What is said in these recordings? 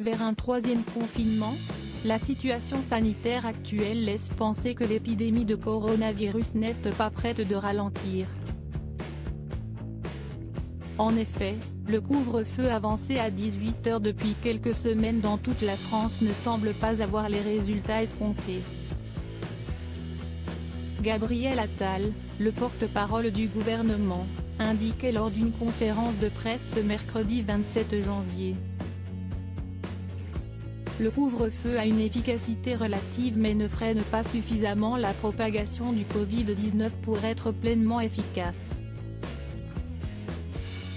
Vers un troisième confinement? La situation sanitaire actuelle laisse penser que l'épidémie de coronavirus n'est pas prête de ralentir. En effet, le couvre-feu avancé à 18 h depuis quelques semaines dans toute la France ne semble pas avoir les résultats escomptés. Gabriel Attal, le porte-parole du gouvernement, indiquait lors d'une conférence de presse ce mercredi 27 janvier. Le couvre-feu a une efficacité relative mais ne freine pas suffisamment la propagation du Covid-19 pour être pleinement efficace.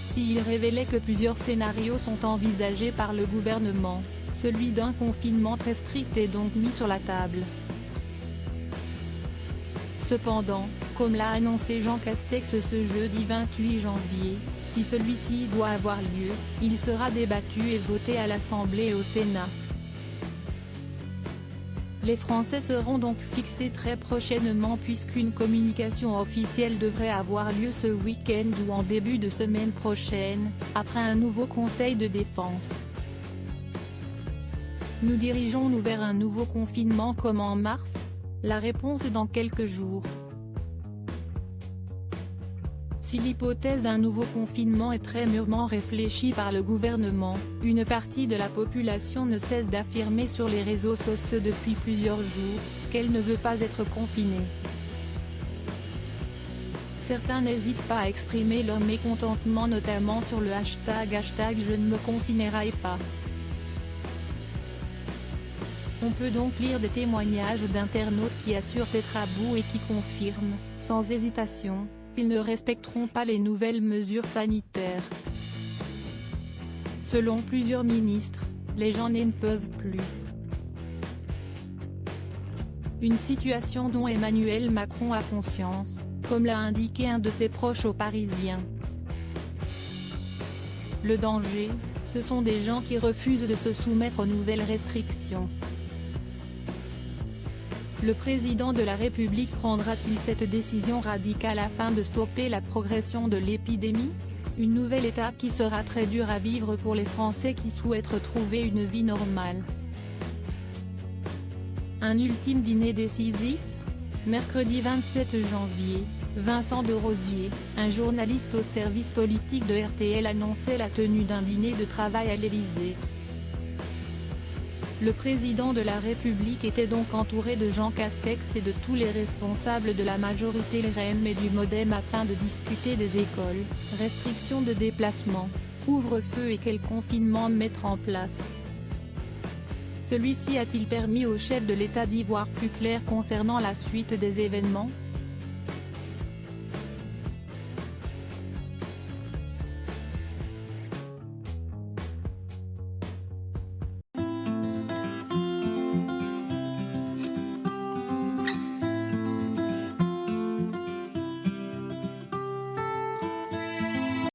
S'il révélait que plusieurs scénarios sont envisagés par le gouvernement, celui d'un confinement très strict est donc mis sur la table. Cependant, comme l'a annoncé Jean Castex ce jeudi 28 janvier, si celui-ci doit avoir lieu, il sera débattu et voté à l'Assemblée et au Sénat. Les Français seront donc fixés très prochainement puisqu'une communication officielle devrait avoir lieu ce week-end ou en début de semaine prochaine, après un nouveau Conseil de défense. Nous dirigeons-nous vers un nouveau confinement comme en mars? La réponse dans quelques jours. Si l'hypothèse d'un nouveau confinement est très mûrement réfléchie par le gouvernement, une partie de la population ne cesse d'affirmer sur les réseaux sociaux depuis plusieurs jours, qu'elle ne veut pas être confinée. Certains n'hésitent pas à exprimer leur mécontentement notamment sur le hashtag #je ne me confinerai pas. On peut donc lire des témoignages d'internautes qui assurent être à bout et qui confirment, sans hésitation, qu'ils ne respecteront pas les nouvelles mesures sanitaires. Selon plusieurs ministres, les gens n'en peuvent plus. Une situation dont Emmanuel Macron a conscience, comme l'a indiqué un de ses proches aux Parisiens. Le danger, ce sont des gens qui refusent de se soumettre aux nouvelles restrictions. Le président de la République prendra-t-il cette décision radicale afin de stopper la progression de l'épidémie? Une nouvelle étape qui sera très dure à vivre pour les Français qui souhaitent retrouver une vie normale. Un ultime dîner décisif? Mercredi 27 janvier, Vincent de Rosier, un journaliste au service politique de RTL annonçait la tenue d'un dîner de travail à l'Élysée. Le président de la République était donc entouré de Jean Castex et de tous les responsables de la majorité LREM et du MoDem afin de discuter des écoles, restrictions de déplacement, couvre-feu et quel confinement mettre en place. Celui-ci a-t-il permis au chef de l'État d'y voir plus clair concernant la suite des événements?